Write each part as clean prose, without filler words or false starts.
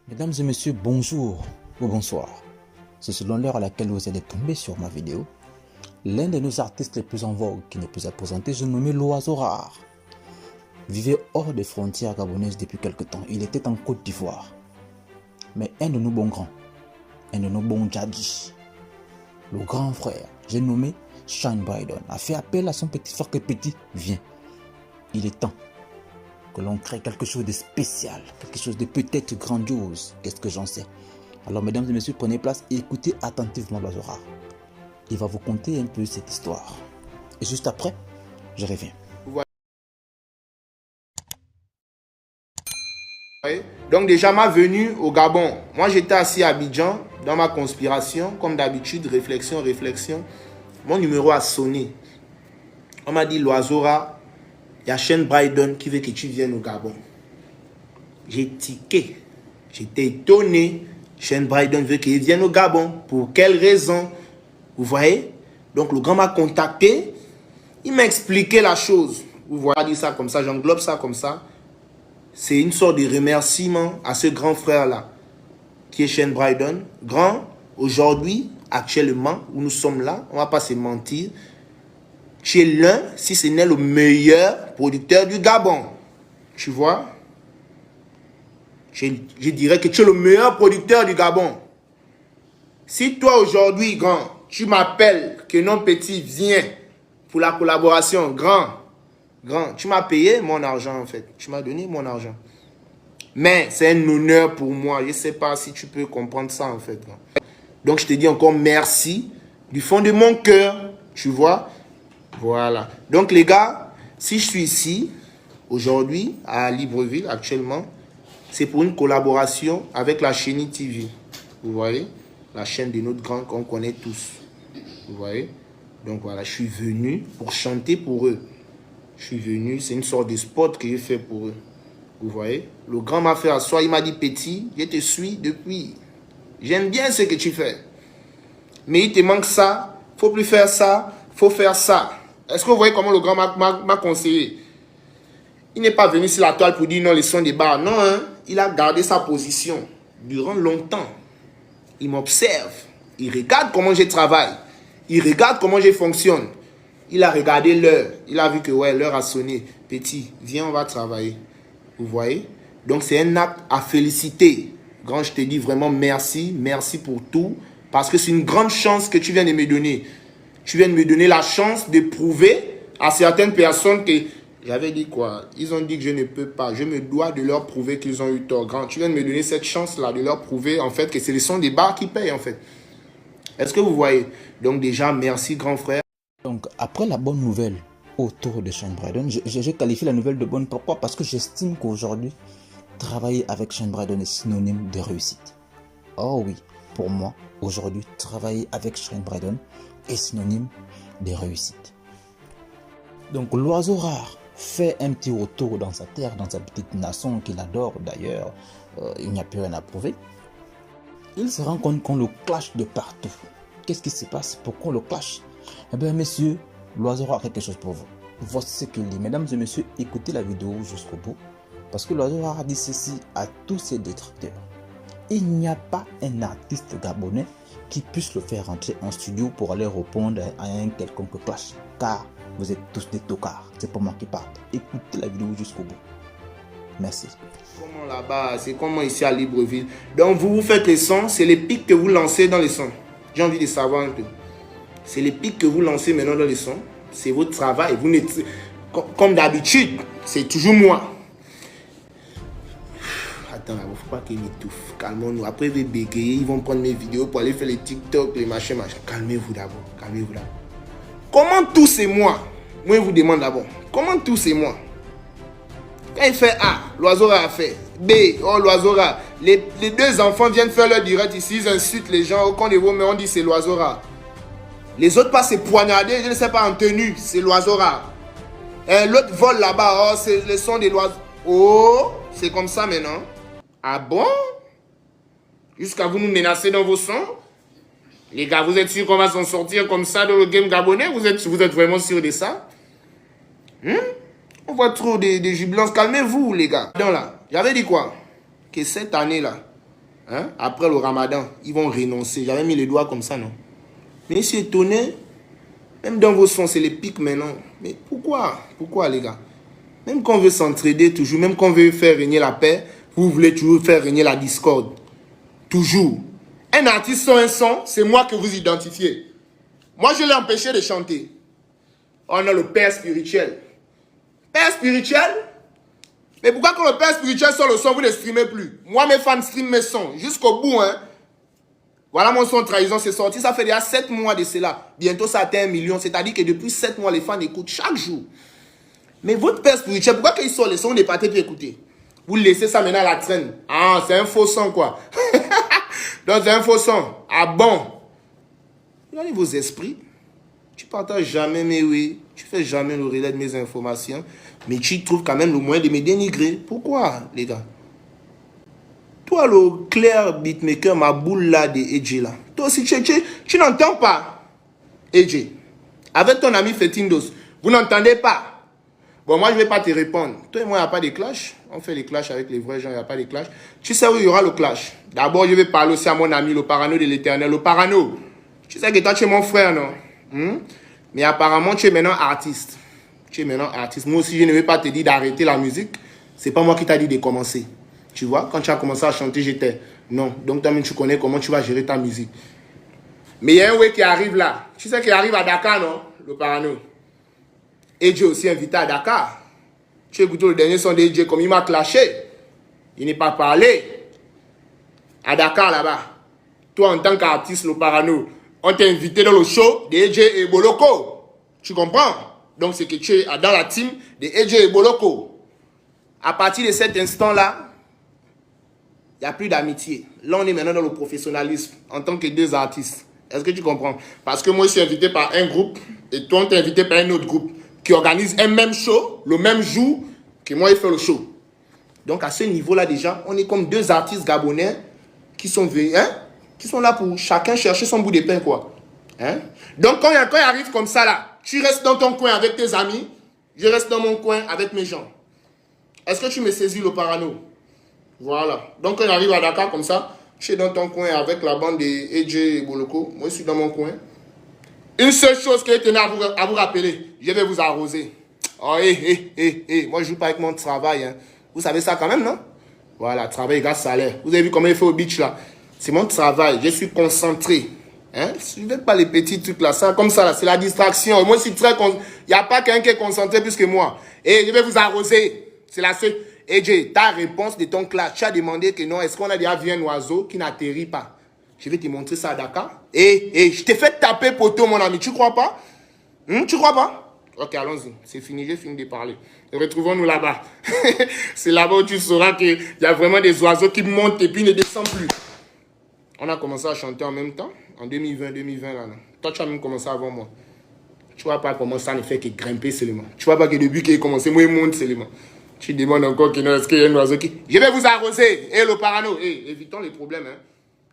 Mesdames et messieurs, bonjour ou bonsoir. C'est selon l'heure à laquelle vous allez tomber sur ma vidéo. L'un de nos artistes les plus en vogue qui n'est plus à présenter, je nommé L'Oiseau Rare, vivait hors des frontières gabonaises depuis quelque temps. Il était en Côte d'Ivoire. Mais un de nos bons grands, un de nos bons djadji, le grand frère, j'ai nommé Shine Bryden, a fait appel à son petit frère que petit vient. Il est temps que l'on crée quelque chose de spécial, quelque chose de peut-être grandiose. Qu'est-ce que j'en sais? Alors mesdames et messieurs, prenez place et écoutez attentivement L'Oiseau Rare. Il va vous conter un peu cette histoire. Et juste après, je reviens. Donc déjà ma venue au Gabon, moi j'étais assis à Abidjan dans ma conspiration, comme d'habitude, réflexion. Mon numéro a sonné. On m'a dit L'Oiseau Rare, il y a Shine Bryden qui veut que tu viennes au Gabon. J'ai tiqué, j'étais étonné. Shine Bryden veut qu'il vienne au Gabon. Pour quelle raison? Vous voyez? Donc le grand m'a contacté, il m'a expliqué la chose. Vous voyez, dit ça comme ça, j'englobe ça comme ça. C'est une sorte de remerciement à ce grand frère-là, qui est Shine Bryden. Grand, aujourd'hui, actuellement, où nous sommes là, on ne va pas se mentir, tu es l'un, si ce n'est le meilleur producteur du Gabon. Tu vois? Je dirais que tu es le meilleur producteur du Gabon. Si toi, aujourd'hui, grand, tu m'appelles, que non petit, viens pour la collaboration, grand, tu m'as payé mon argent en fait. Tu m'as donné mon argent. Mais c'est un honneur pour moi. Je ne sais pas si tu peux comprendre ça en fait. Donc je te dis encore merci du fond de mon cœur. Tu vois? Voilà. Donc les gars, si je suis ici aujourd'hui à Libreville actuellement, c'est pour une collaboration avec la Chéni TV. Vous voyez? La chaîne de notre grand qu'on connaît tous. Vous voyez? Donc voilà, je suis venu pour chanter pour eux. Je suis venu, c'est une sorte de spot que j'ai fait pour eux. Vous voyez? Le grand m'a fait asseoir, il m'a dit petit, je te suis depuis. J'aime bien ce que tu fais. Mais il te manque ça, faut plus faire ça, faut faire ça. Est-ce que vous voyez comment le grand m'a conseillé? Il n'est pas venu sur la toile pour dire non, les sons des bars. Non, hein? Il a gardé sa position durant longtemps. Il m'observe. Il regarde comment je travaille. Il regarde comment je fonctionne. Il a regardé l'heure. Il a vu que ouais, l'heure a sonné. Petit, viens, on va travailler. Vous voyez? Donc c'est un acte à féliciter. Grand, je te dis vraiment merci. Merci pour tout. Parce que c'est une grande chance que tu viens de me donner. Tu viens de me donner la chance de prouver à certaines personnes que... J'avais dit quoi? Ils ont dit que je ne peux pas. Je me dois de leur prouver qu'ils ont eu tort. Grand, tu viens de me donner cette chance-là de leur prouver en fait que c'est le son des bars qui payent en fait. Est-ce que vous voyez? Donc déjà, merci grand frère. Donc après la bonne nouvelle autour de Shine Bryden, je qualifie la nouvelle de bonne. Pourquoi? Parce que j'estime qu'aujourd'hui, travailler avec Shine Bryden est synonyme de réussite. Oh oui, pour moi, aujourd'hui, travailler avec Shine Bryden est synonyme de réussite. Donc L'Oiseau Rare fait un petit retour dans sa terre, dans sa petite nation qu'il adore d'ailleurs. Il n'y a plus rien à prouver. Il se rend compte qu'on le clash de partout. Qu'est-ce qui se passe? Pourquoi on le clash? Eh bien messieurs, L'Oiseau Rare a quelque chose pour vous. Voici ce qu'il dit. Mesdames et messieurs, écoutez la vidéo jusqu'au bout. Parce que L'Oiseau Rare dit ceci à tous ses détracteurs. Il n'y a pas un artiste gabonais qui puisse le faire rentrer en studio pour aller répondre à un quelconque clash. Car vous êtes tous des tocards. C'est pas moi qui parle. Écoutez la vidéo jusqu'au bout. Merci. Comment là-bas, c'est comment ici à Libreville. Donc vous faites les sons, c'est les pics que vous lancez dans les sons. J'ai envie de savoir un peu. C'est les pics que vous lancez maintenant dans les sons. C'est votre travail. Vous n'êtes, comme d'habitude, c'est toujours moi. Attends, il ne faut pas qu'il m'étouffe. Calmons-nous. Après, ils vont bégayer, ils vont prendre mes vidéos pour aller faire les TikTok, les machins. Calmez-vous d'abord. Calmez-vous d'abord. Comment tout c'est moi? Moi, je vous demande d'abord. Comment tout c'est moi? Quand il fait A, L'Oiseau Rare a fait. B, oh L'Oiseau Rare. Les deux enfants viennent faire leur direct ici, ils insultent les gens. Au compte de vos mais on dit c'est L'Oiseau Rare. Les autres passent se poignarder, je ne sais pas, en tenue, c'est L'Oiseau Rare. L'autre vole là-bas, oh, c'est le son des l'oiseau. Oh, c'est comme ça maintenant. Ah bon? Jusqu'à vous nous menacer dans vos sons? Les gars, vous êtes sûrs qu'on va s'en sortir comme ça dans le game gabonais? Vous êtes vraiment sûrs de ça? On voit trop de jubilance. Calmez-vous, les gars. Donc là, j'avais dit quoi? Que cette année-là, Hein? Après le ramadan, ils vont renoncer. J'avais mis les doigts comme ça, non? Mais je suis étonné. Même dans vos sons, c'est les pics maintenant. Mais pourquoi? Pourquoi, les gars? Même quand on veut s'entraider, toujours, même quand on veut faire régner la paix, vous voulez toujours faire régner la discorde. Toujours. Un artiste sans un son, c'est moi que vous identifiez. Moi, je l'ai empêché de chanter. On a le père spirituel. Père spirituel? Mais pourquoi quand le père spirituel sort le son, vous ne streamez plus? Moi, mes fans streament mes sons jusqu'au bout, hein. Voilà mon son Trahison, c'est sorti. Ça fait déjà 7 mois de cela. Bientôt, ça atteint 1 million. C'est-à-dire que depuis 7 mois, les fans écoutent chaque jour. Mais votre père spirituel, pourquoi quand il sort les sons, on n'est pas peut écouter? Vous laissez ça maintenant à la traîne. Ah, c'est un faux son, quoi. Donc, c'est un faux son. Ah bon? Regardez vos esprits. Tu partages jamais mes oui. Tu fais jamais le relais de mes informations. Mais tu trouves quand même le moyen de me dénigrer. Pourquoi, les gars? Toi, le clair beatmaker, ma boule là de EJ là. Toi aussi, tu n'entends pas. EJ. Avec ton ami Fetindos, vous n'entendez pas. Bon, moi, je ne vais pas te répondre. Toi et moi, il n'y a pas de clash. On fait les clashs avec les vrais gens, il n'y a pas de clash. Tu sais où il y aura le clash? D'abord, je vais parler aussi à mon ami, le parano de l'éternel. Le parano. Tu sais que toi, tu es mon frère, non? Mais apparemment, tu es maintenant artiste. Tu es maintenant artiste. Moi aussi, je ne vais pas te dire d'arrêter la musique. Ce n'est pas moi qui t'a dit de commencer. Tu vois, quand tu as commencé à chanter, j'étais... Non, donc toi-même, tu connais comment tu vas gérer ta musique. Mais il y a un way qui arrive là. Tu sais qu'il arrive à Dakar, non? Le parano. EJ aussi invité à Dakar. Tu écoutes le dernier son d'EJ comme il m'a clashé. Il n'est pas parlé. À Dakar, là-bas. Toi, en tant qu'artiste, le parano, on t'a invité dans le show d'EJ et Boloko. Tu comprends? Donc, c'est que tu es dans la team d'EJ et Boloko. À partir de cet instant-là, il n'y a plus d'amitié. Là, on est maintenant dans le professionnalisme en tant que deux artistes. Est-ce que tu comprends? Parce que moi, je suis invité par un groupe et toi, on t'es invité par un autre groupe qui organise un même show, le même jour que moi, il fait le show. Donc, à ce niveau-là, déjà, on est comme deux artistes gabonais qui sont venus, hein, qui sont là pour chacun chercher son bout de pain, quoi. Hein? Donc, quand il arrive comme ça, là, tu restes dans ton coin avec tes amis, je reste dans mon coin avec mes gens. Est-ce que tu me saisis le parano? Voilà. Donc, quand il arrive à Dakar comme ça, tu es dans ton coin avec la bande de EJ et Boloko. Moi, je suis dans mon coin. Une seule chose que je tenais à vous rappeler, je vais vous arroser. Oh, moi, je ne joue pas avec mon travail. Hein. Vous savez ça quand même, non? Voilà, travail égale salaire. Vous avez vu comment il fait au beach, là? C'est mon travail. Je suis concentré. Hein? Je ne veux pas les petits trucs là. Ça, comme ça, là, c'est la distraction. Moi, je suis très... Il n'y a pas quelqu'un qui est concentré plus que moi. Et je vais vous arroser. C'est la seule... EJ, ta réponse de ton clash, tu as demandé que non, est-ce qu'on a déjà vu un oiseau qui n'atterrit pas? Je vais te montrer ça à Dakar. Je t'ai fait taper poteau, mon ami. Tu crois pas? Tu crois pas? Ok, allons-y. C'est fini, j'ai fini de parler. Retrouvons-nous là-bas. C'est là-bas où tu sauras qu'il y a vraiment des oiseaux qui montent et puis ne descendent plus. On a commencé à chanter en même temps, en 2020 là. Non. Toi, tu as même commencé avant moi. Tu vois pas comment ça ne fait que grimper seulement. Tu vois pas que depuis qu'il a commencé, moi, il monte seulement. Tu demandes encore qu'il est-ce qu'il y a un oiseau qui... Je vais vous arroser. Le parano. Évitons les problèmes. Hein.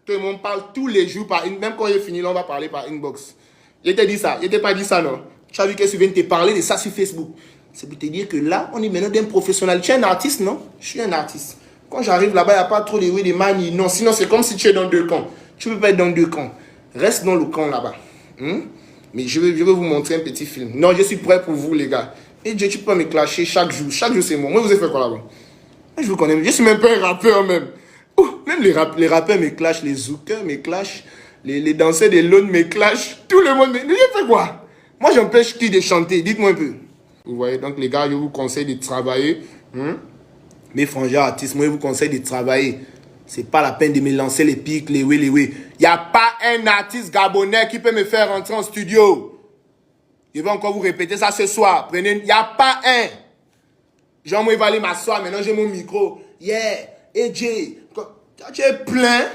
Tout le monde parle tous les jours par... Même quand il est fini, là, on va parler par inbox. Je t'ai dit ça. Je t'ai pas dit ça, non. Tu as vu que je viens de te parler de ça sur Facebook. C'est pour te dire que là, on est maintenant d'un professionnel. Tu es un artiste, non? Je suis un artiste. Quand j'arrive là-bas, il n'y a pas trop de oui, de manie. Non, sinon, c'est comme si tu es dans deux camps. Tu ne peux pas être dans deux camps. Reste dans le camp là-bas. Mais je vais vous montrer un petit film. Non, je suis prêt pour vous, les gars. Et tu peux me clasher chaque jour. Chaque jour, c'est moi. Moi, vous avez fait quoi là-bas? Je vous connais. Je suis même pas un rappeur, même. Même les rappeurs me clashent. Les zoukers me clashent. Les danseurs de l'aune me clashent. Tout le monde me... Mais j'ai fait quoi? Moi, j'empêche qui de chanter? Dites-moi un peu. Vous voyez, donc, les gars, je vous conseille de travailler. Mes frangins artistes, moi, je vous conseille de travailler. C'est pas la peine de me lancer les pics, les oui. Il n'y a pas un artiste gabonais qui peut me faire rentrer en studio. Je vais encore vous répéter ça ce soir. Prenez, il n'y a pas un. Genre, moi, il va aller m'asseoir. Maintenant, j'ai mon micro. EJ. Tu es plein.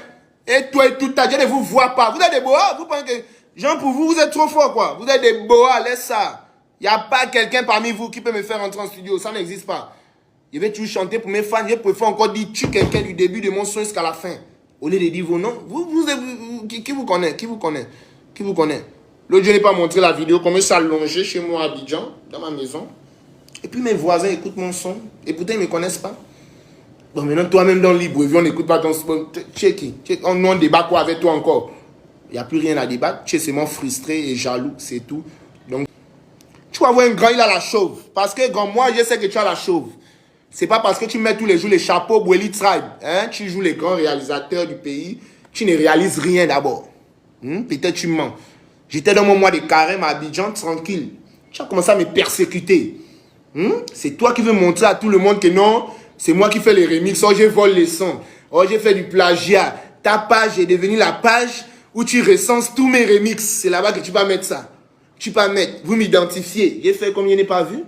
Et toi et tout ta je ne vous vois pas. Vous êtes des boas. Vous pensez que, genre, pour vous, vous êtes trop fort, quoi. Vous êtes des boas. Laisse ça. Il n'y a pas quelqu'un parmi vous qui peut me faire rentrer en studio. Ça n'existe pas. Je vais toujours chanter pour mes fans. Je préfère encore dire tu quelqu'un du début de mon son jusqu'à la fin. Au lieu de dire vos noms. Qui vous connaît? Qui vous connaît? L'autre, je n'ai pas montré la vidéo, comment ça allongé chez moi à Abidjan, dans ma maison. Et puis mes voisins écoutent mon son. Et pourtant, ils ne me connaissent pas. Bon, maintenant, toi-même dans Libreville, on n'écoute pas ton sport. On débat quoi avec toi encore? Il n'y a plus rien à débattre. Tu es seulement frustré et jaloux, c'est tout. Donc, tu vas voir un grand, il a la chauve. Parce que, grand, moi, je sais que tu as la chauve. C'est pas parce que tu mets tous les jours les chapeaux Bweli Tribe. Hein? Tu joues les grands réalisateurs du pays. Tu ne réalises rien d'abord. Peut-être tu mens. J'étais dans mon mois de carême à Abidjan, tranquille. Tu as commencé à me persécuter. C'est toi qui veux montrer à tout le monde que non, c'est moi qui fais les remixes. Oh, je vole les sons. Oh, j'ai fait du plagiat. Ta page est devenue la page où tu recenses tous mes remixes. C'est là-bas que tu vas mettre ça. Tu vas mettre, vous m'identifiez. J'ai fait comme je n'ai pas vu.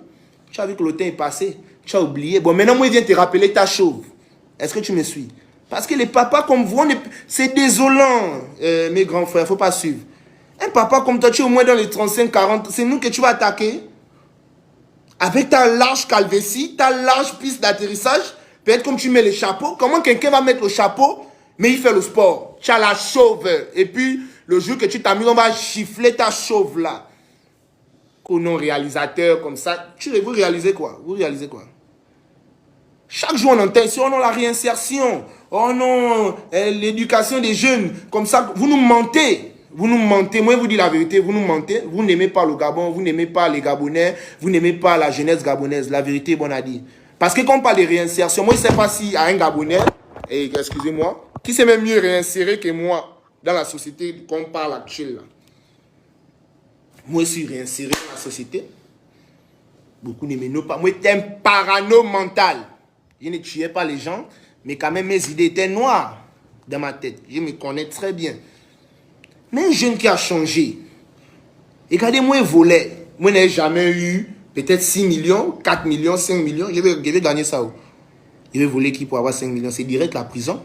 Tu as vu que le temps est passé. Tu as oublié. Bon, maintenant, moi, il vient te rappeler ta chauve. Est-ce que tu me suis? Parce que les papas comme vous, c'est désolant, mes grands frères. Il ne faut pas suivre. Un papa comme toi, tu es au moins dans les 35-40. C'est nous que tu vas attaquer. Avec ta large calvétie, ta large piste d'atterrissage. Peut-être comme tu mets les chapeaux. Comment quelqu'un va mettre le chapeau, mais il fait le sport? Tu as la chauve. Et puis, le jour que tu t'amuses, on va chiffler ta chauve là. Qu'au non-réalisateur comme ça. Vous réalisez quoi? Vous réalisez quoi? Chaque jour, on entend ici, oh non, la réinsertion. Oh non, l'éducation des jeunes. Comme ça, vous nous mentez. Vous nous mentez. Moi, je vous dis la vérité, vous nous mentez. Vous n'aimez pas le Gabon, vous n'aimez pas les Gabonais, vous n'aimez pas la jeunesse gabonaise. La vérité est bonne à dire. Parce que quand on parle de réinsertion, moi, je ne sais pas s'il y a un Gabonais, et excusez-moi, qui s'est même mieux réinséré que moi dans la société qu'on parle actuelle. Moi, je suis réinséré dans la société. Beaucoup ne m'aiment pas. Moi, j'étais un parano mental. Je ne tuais pas les gens, mais quand même, mes idées étaient noires dans ma tête. Je me connais très bien. Mais un jeune qui a changé, regardez-moi, il volait. Moi, je n'ai jamais eu peut-être 6 millions, 4 millions, 5 millions. Je vais gagner ça où? Je vais voler qui pour avoir 5 millions? C'est direct la prison.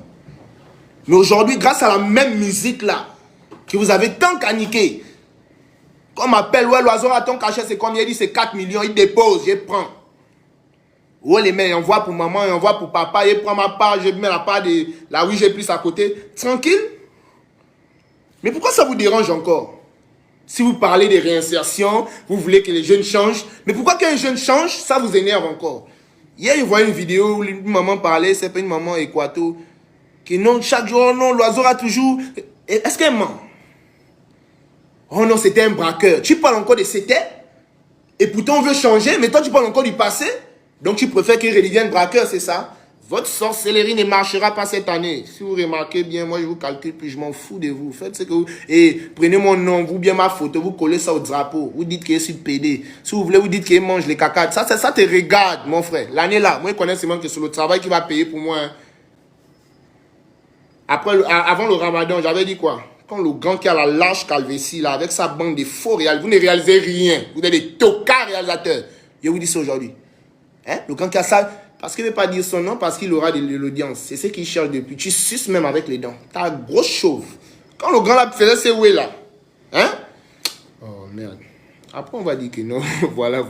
Mais aujourd'hui, grâce à la même musique-là, que vous avez tant caniqué, qu'on m'appelle, ouais, l'oiseau à ton cachet, c'est combien? Il dit, c'est 4 millions. Il dépose, je prends. Ouais, les mains, il envoie pour maman, il envoie pour papa, il prend ma part, je mets la part de là où j'ai plus à côté. Tranquille. Mais pourquoi ça vous dérange encore? Si vous parlez de réinsertion, vous voulez que les jeunes changent. Mais pourquoi qu'un jeune change, ça vous énerve encore? Hier, je voyais une vidéo où une maman parlait, c'est pas une maman équato, que non, chaque jour, non, l'oiseau a toujours... Est-ce qu'elle ment? Oh non, c'était un braqueur. Tu parles encore de c'était, et pourtant on veut changer, mais toi tu parles encore du passé. Donc tu préfères qu'il redevienne braqueur, c'est ça? Votre sorcellerie ne marchera pas cette année. Si vous remarquez bien, moi je vous calcule plus, je m'en fous de vous. Faites ce que vous... Et prenez mon nom, vous bien ma photo, vous collez ça au drapeau. Vous dites qu'il est sur PD. Si vous voulez, vous dites qu'il mange les cacates. Ça te regarde, mon frère. L'année là, moi je connais seulement que c'est le travail qui va payer pour moi. Hein. Avant le ramadan, j'avais dit quoi? Quand le grand qui a la large calvétie là, avec sa bande de faux réalisateurs, vous ne réalisez rien. Vous êtes des tocards réalisateurs. Je vous dis ça aujourd'hui. Hein? Le grand qui a ça, parce qu'il ne veut pas dire son nom, parce qu'il aura de l'audience. C'est ce qu'il cherche depuis. Tu suces même avec les dents. T'as grosse chauve. Quand le grand là faisait ses ouais là. Hein? Oh merde. Après on va dire que non. Voilà.